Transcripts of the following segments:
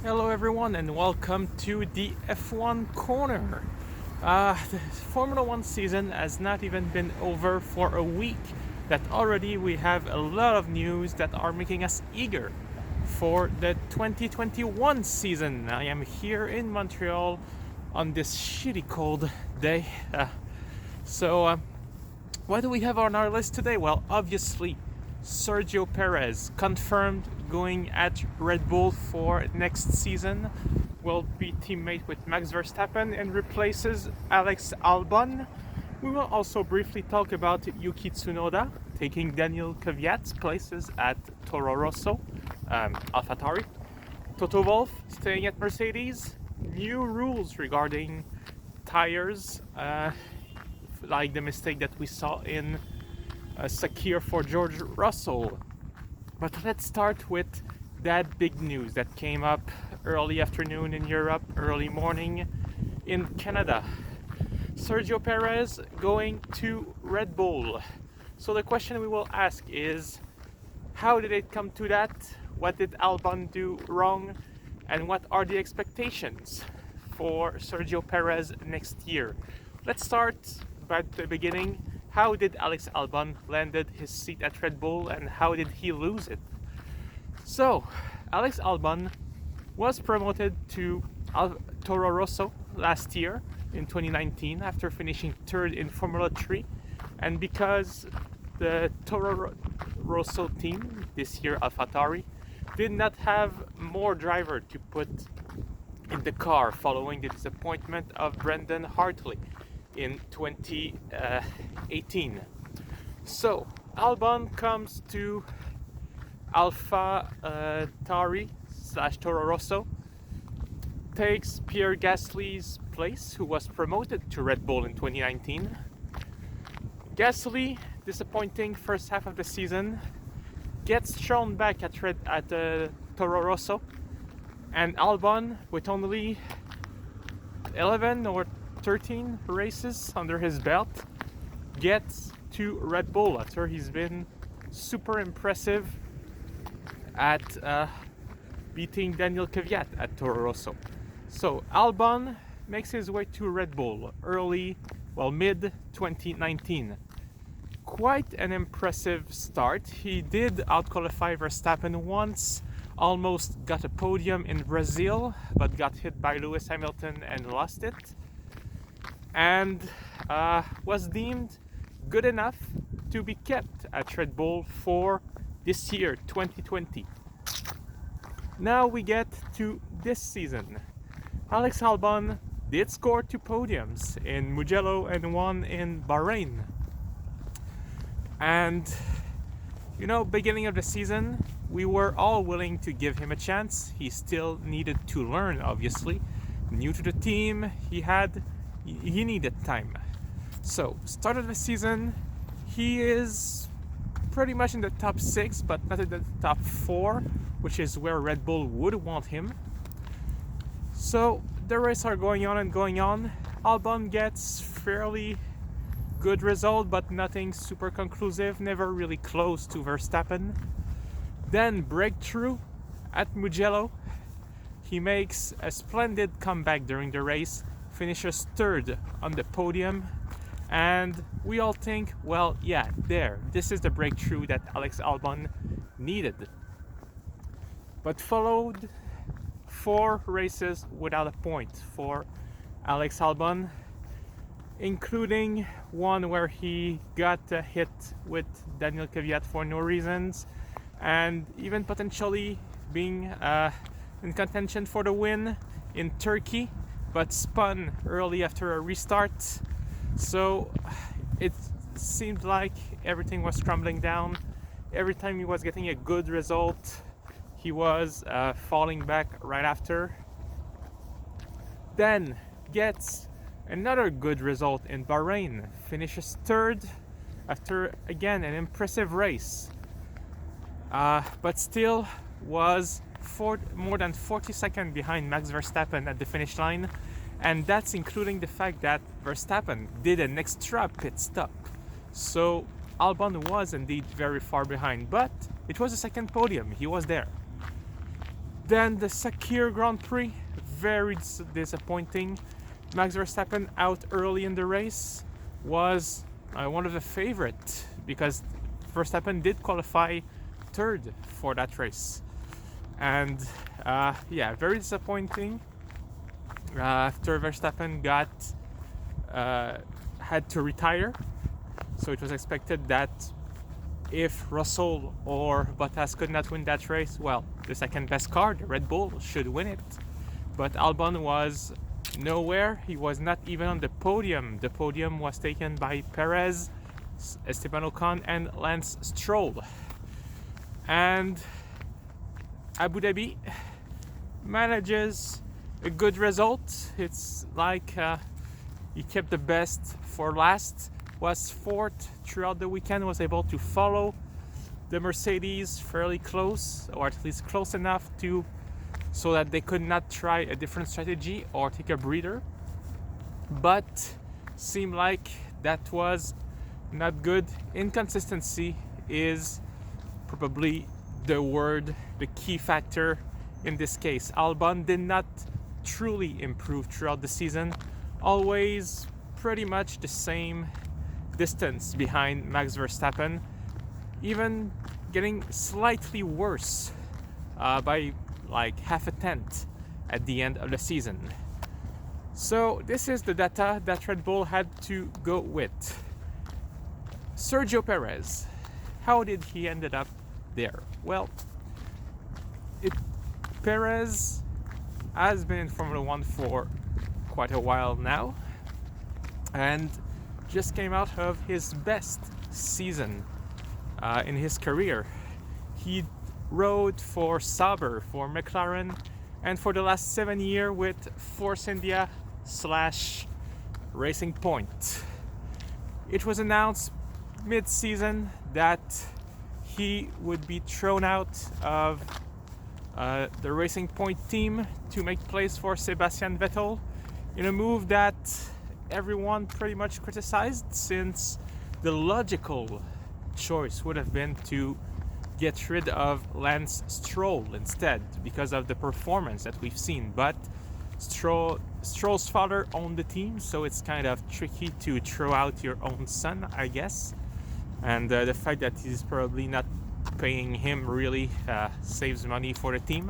Hello everyone and welcome to the F1 Corner. The Formula 1 season has not even been over for a week, that already we have a lot of news that are making us eager for the 2021 season. I am here in Montreal on this shitty cold day. What do we have on our list today? Well, obviously, Sergio Perez confirmed going at Red Bull for next season. Will be teammate with Max Verstappen and replaces Alex Albon. We will also briefly talk about Yuki Tsunoda taking Daniel Kvyat's places at Toro Rosso, AlphaTauri. Toto Wolff staying at Mercedes. New rules regarding tires, like the mistake that we saw in Sakir for George Russell. But let's start with that big news that came up early afternoon in Europe, early morning in Canada. Sergio Perez going to Red Bull. So the question we will ask is, how did it come to that? What did Albon do wrong? And what are the expectations for Sergio Perez next year? Let's start by the beginning. How did Alex Albon landed his seat at Red Bull and how did he lose it? So, Alex Albon was promoted to Toro Rosso last year in 2019 after finishing third in Formula 3, and because the Toro Rosso team, this year AlphaTauri, did not have more driver to put in the car following the disappointment of Brendan Hartley in 2018. So Albon comes to AlphaTauri / Toro Rosso, takes Pierre Gasly's place, who was promoted to Red Bull in 2019. Gasly, disappointing first half of the season, gets thrown back at Toro Rosso, and Albon, with only 11 or 13 races under his belt, gets to Red Bull after he's been super impressive at beating Daniel Kvyat at Toro Rosso. So Albon makes his way to Red Bull mid 2019. Quite an impressive start. He did outqualify Verstappen once, almost got a podium in Brazil, but got hit by Lewis Hamilton and lost it, and was deemed good enough to be kept at Red Bull for this year, 2020. Now we get to this season. Alex Albon did score 2 podiums in Mugello and 1 in Bahrain. And, beginning of the season, we were all willing to give him a chance. He still needed to learn, obviously. New to the team, he needed time. So, start of the season, he is pretty much in the top 6, but not in the top 4, which is where Red Bull would want him. So, the races are going on and going on. Albon gets fairly good result, but nothing super conclusive, never really close to Verstappen. Then breakthrough at Mugello. He makes a splendid comeback during the race, finishes third on the podium, and we all think, this is the breakthrough that Alex Albon needed. But followed 4 races without a point for Alex Albon, including one where he got hit with Daniel Kvyat for no reasons, and even potentially being in contention for the win in Turkey, but spun early after a restart. So it seemed like everything was crumbling down. Every time he was getting a good result, he was falling back right after. Then gets another good result in Bahrain, finishes third after again an impressive race, but still was more than 40 seconds behind Max Verstappen at the finish line, and that's including the fact that Verstappen did an extra pit stop. So Albon was indeed very far behind, but it was a second podium, he was there. Then the Sakir Grand Prix, very disappointing. Max Verstappen out early in the race was one of the favorites because Verstappen did qualify third for that race. And very disappointing. After Verstappen had to retire, so it was expected that if Russell or Bottas could not win that race, well, the second best car, the Red Bull, should win it. But Albon was nowhere. He was not even on the podium. The podium was taken by Perez, Esteban Ocon, and Lance Stroll. And Abu Dhabi manages a good result. It's like he kept the best for last, was fourth throughout the weekend, was able to follow the Mercedes fairly close, or at least close enough so that they could not try a different strategy or take a breather. But seemed like that was not good. Inconsistency is probably the key factor in this case. Albon did not truly improve throughout the season, always pretty much the same distance behind Max Verstappen, even getting slightly worse by like half a tenth at the end of the season. So this is the data that Red Bull had to go with. Sergio Perez, how did he ended up there? Well, Perez has been in Formula One for quite a while now and just came out of his best season in his career. He rode for Sauber, for McLaren, and for the last 7 years with Force India / Racing Point. It was announced mid-season that he would be thrown out of the Racing Point team to make place for Sebastian Vettel in a move that everyone pretty much criticized, since the logical choice would have been to get rid of Lance Stroll instead because of the performance that we've seen. But Stroll's father owned the team, so it's kind of tricky to throw out your own son, I guess. And the fact that he's probably not paying him really saves money for the team.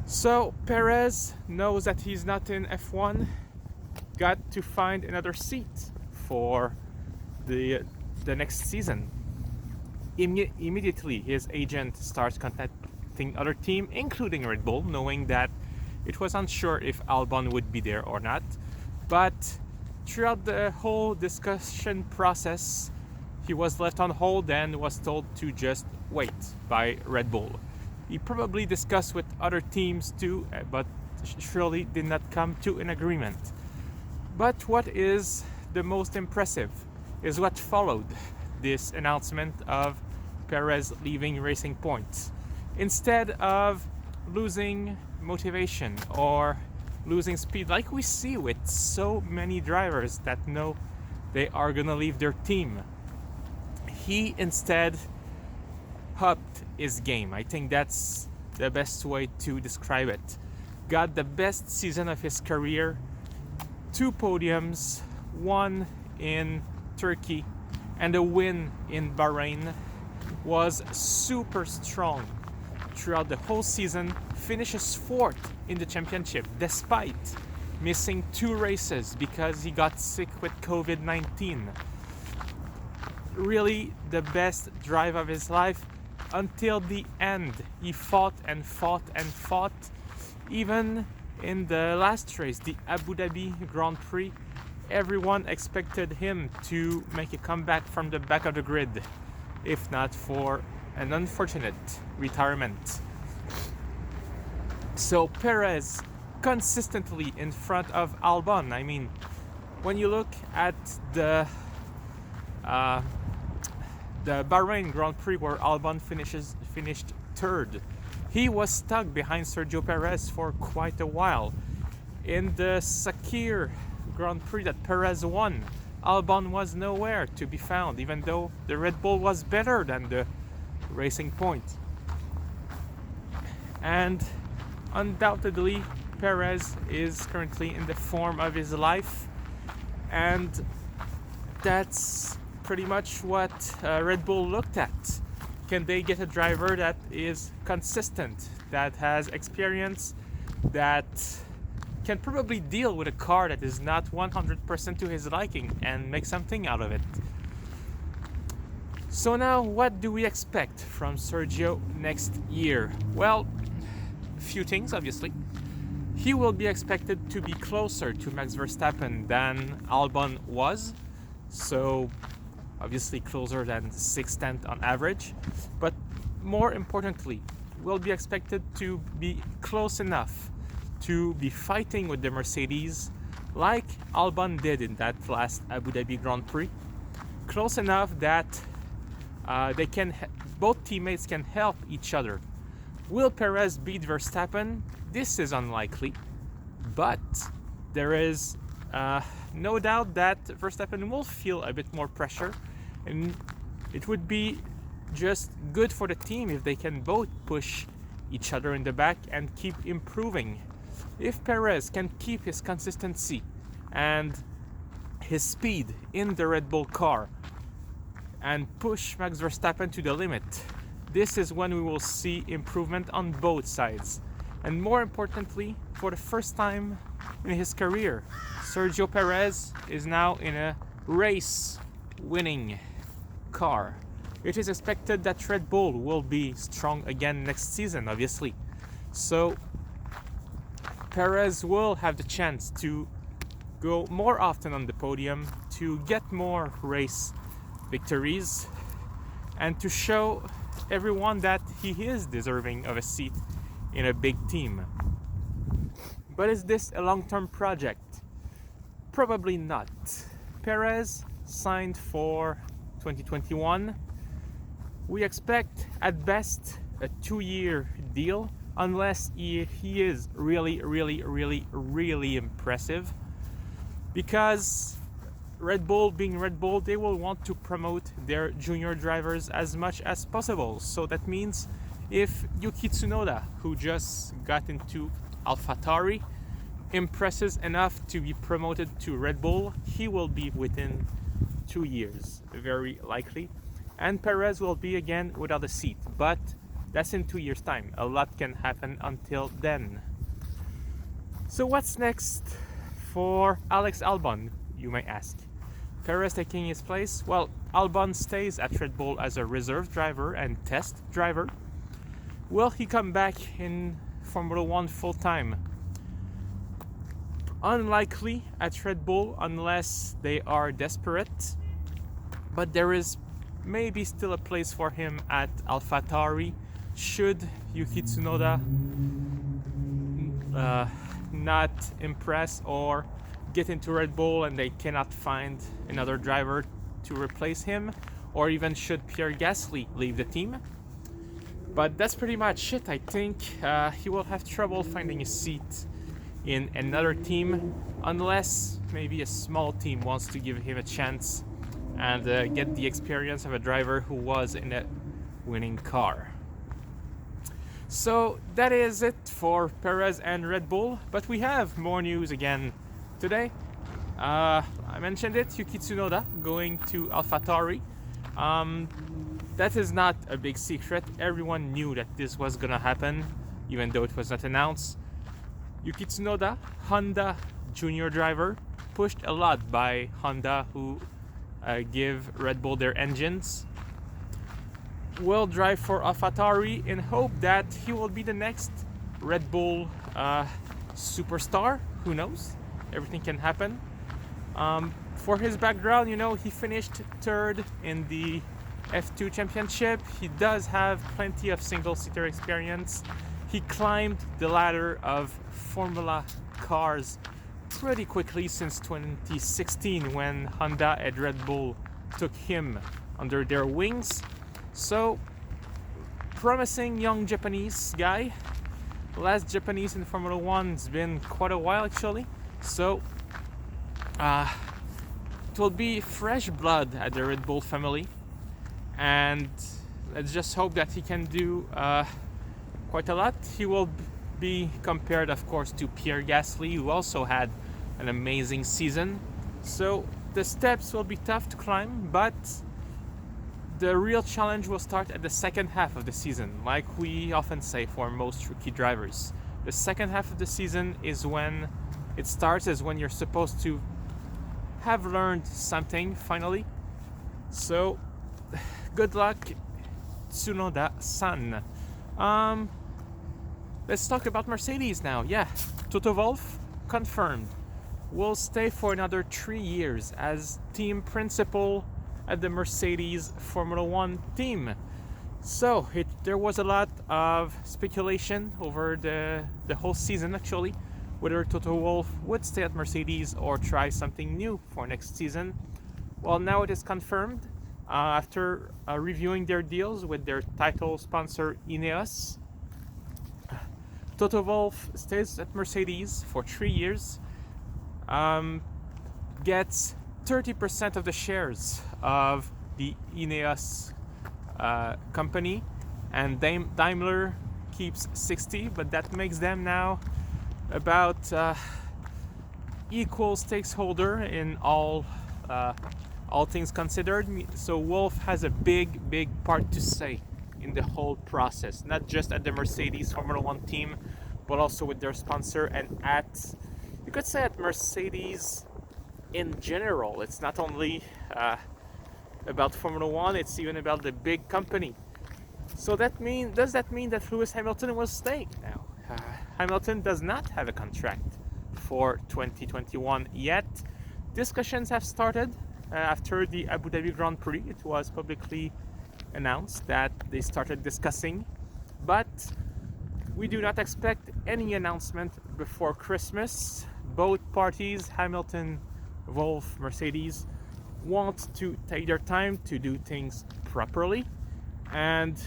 So Perez knows that he's not in F1, got to find another seat for the next season. Immediately his agent starts contacting other teams, including Red Bull, knowing that it was unsure if Albon would be there or not. But throughout the whole discussion process, he was left on hold and was told to just wait by Red Bull. He probably discussed with other teams too, but surely did not come to an agreement. But what is the most impressive is what followed this announcement of Perez leaving Racing Point. Instead of losing motivation or losing speed, like we see with so many drivers that know they are gonna leave their team, he instead upped his game. I think that's the best way to describe it. Got the best season of his career, 2 podiums, 1 in Turkey and a win in Bahrain. Was super strong throughout the whole season, finishes 4th in the championship despite missing 2 races because he got sick with COVID-19. Really the best drive of his life until the end. He fought and fought and fought. Even in the last race, the Abu Dhabi Grand Prix, everyone expected him to make a comeback from the back of the grid, if not for an unfortunate retirement. So Perez consistently in front of Albon. I mean, when you look at the Bahrain Grand Prix where Albon finished 3rd, he was stuck behind Sergio Perez for quite a while. In the Sakir Grand Prix that Perez won, Albon was nowhere to be found, even though the Red Bull was better than the Racing Point. And undoubtedly, Perez is currently in the form of his life, and that's pretty much what Red Bull looked at. Can they get a driver that is consistent, that has experience, that can probably deal with a car that is not 100% to his liking and make something out of it? So now, what do we expect from Sergio next year? Well, a few things, obviously. He will be expected to be closer to Max Verstappen than Albon was, so obviously closer than 6/10 on average. But more importantly, will be expected to be close enough to be fighting with the Mercedes like Albon did in that last Abu Dhabi Grand Prix. Close enough that both teammates can help each other. Will Perez beat Verstappen? This is unlikely, but there is no doubt that Verstappen will feel a bit more pressure, and it would be just good for the team if they can both push each other in the back and keep improving. If Perez can keep his consistency and his speed in the Red Bull car and push Max Verstappen to the limit, this is when we will see improvement on both sides. And more importantly, for the first time in his career, Sergio Perez is now in a race-winning car. It is expected that Red Bull will be strong again next season, obviously. So Perez will have the chance to go more often on the podium, to get more race victories, and to show everyone that he is deserving of a seat in a big team. But is this a long-term project? Probably not. Perez signed for 2021. We expect at best a 2-year deal, unless he is really impressive. Because Red Bull, being Red Bull, they will want to promote their junior drivers as much as possible. So that means if Yuki Tsunoda, who just got into AlphaTauri, impresses enough to be promoted to Red Bull, he will be within 2 years, very likely. And Perez will be again without a seat, but that's in 2 years' time. A lot can happen until then. So what's next for Alex Albon, you may ask? Perez taking his place? Well, Albon stays at Red Bull as a reserve driver and test driver. Will he come back in Formula 1 full-time? Unlikely at Red Bull unless they are desperate. But there is maybe still a place for him at AlphaTauri should Yuki Tsunoda not impress or get into Red Bull and they cannot find another driver to replace him, or even should Pierre Gasly leave the team. But that's pretty much it. I think he will have trouble finding a seat in another team unless maybe a small team wants to give him a chance and get the experience of a driver who was in a winning car. So that is it for Perez and Red Bull, but we have more news again today. I mentioned it, Yuki Tsunoda going to AlphaTauri. That is not a big secret. Everyone knew that this was gonna happen, even though it was not announced. Yuki Tsunoda, Honda junior driver, pushed a lot by Honda, who give Red Bull their engines, will drive for AlphaTauri in hope that he will be the next Red Bull superstar. Who knows? Everything can happen. For his background, he finished third in the F2 championship. He does have plenty of single-seater experience. He climbed the ladder of Formula cars pretty quickly since 2016 when Honda and Red Bull took him under their wings. So, promising young Japanese guy. Last Japanese in Formula 1 has been quite a while actually. So, it will be fresh blood at the Red Bull family. And let's just hope that he can do quite a lot. He will be compared, of course, to Pierre Gasly, who also had an amazing season. So the steps will be tough to climb, but the real challenge will start at the second half of the season, like we often say for most rookie drivers. The second half of the season is when it starts, is when you're supposed to have learned something finally. So good luck, Tsunoda-san. Let's talk about Mercedes now. Yeah, Toto Wolff confirmed will stay for another 3 years as team principal at the Mercedes Formula One team. So there was a lot of speculation over the whole season, actually, whether Toto Wolff would stay at Mercedes or try something new for next season. Well, now it is confirmed after reviewing their deals with their title sponsor Ineos. Toto Wolff stays at Mercedes for 3 years, gets 30% of the shares of the Ineos company, and Daimler keeps 60, but that makes them now about equal stakeholder in all things considered. So Wolff has a big part to say in the whole process, not just at the Mercedes Formula One team, but also with their sponsor and you could say at Mercedes in general. It's not only about Formula One, it's even about the big company. So does that mean that Lewis Hamilton will stay now? Hamilton does not have a contract for 2021 yet. Discussions have started after the Abu Dhabi Grand Prix. It was publicly announced that they started discussing, but we do not expect any announcement before Christmas. Both parties, Hamilton, Wolff, Mercedes, want to take their time to do things properly, and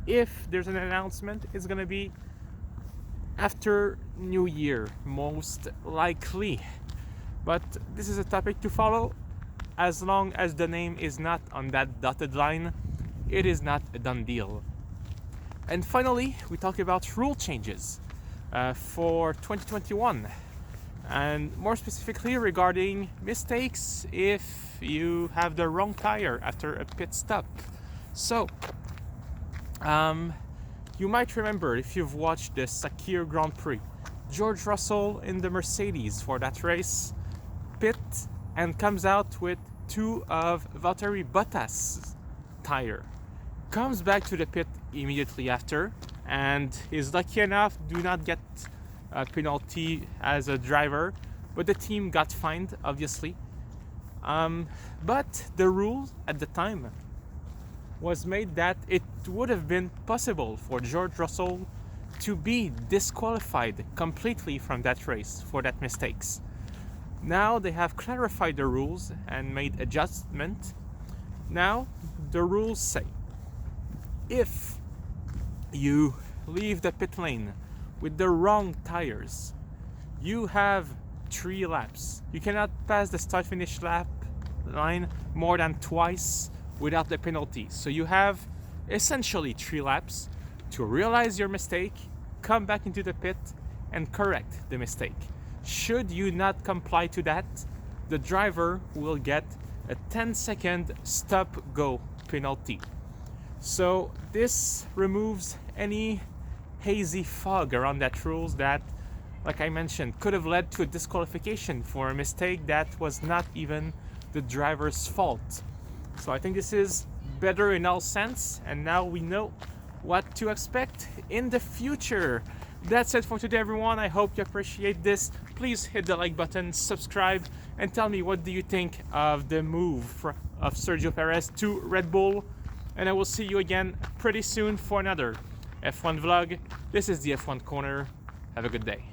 if there's an announcement, it's going to be after New Year, most likely. But this is a topic to follow. As long as the name is not on that dotted line, it is not a done deal. And finally, we talk about rule changes for 2021, and more specifically regarding mistakes if you have the wrong tire after a pit stop. So you might remember, if you've watched the Sakir Grand Prix, George Russell in the Mercedes for that race pit and comes out with 2 of Valtteri Bottas' tire, comes back to the pit immediately after, and is lucky enough do not get a penalty as a driver, but the team got fined, obviously. But the rule at the time was made that it would have been possible for George Russell to be disqualified completely from that race for that mistakes. Now they have clarified the rules and made adjustment. Now the rules say if you leave the pit lane with the wrong tires, you have 3 laps. You cannot pass the start-finish lap line more than twice without the penalty. So you have essentially 3 laps to realize your mistake, come back into the pit, and correct the mistake. Should you not comply to that, the driver will get a 10-second stop-go penalty. So this removes any hazy fog around that rules that, like I mentioned, could have led to a disqualification for a mistake that was not even the driver's fault. So I think this is better in all sense, and now we know what to expect in the future. That's it for today, everyone. I hope you appreciate this. Please hit the like button, subscribe, and tell me what do you think of the move of Sergio Perez to Red Bull. And I will see you again pretty soon for another F1 vlog. This is the F1 Corner. Have a good day.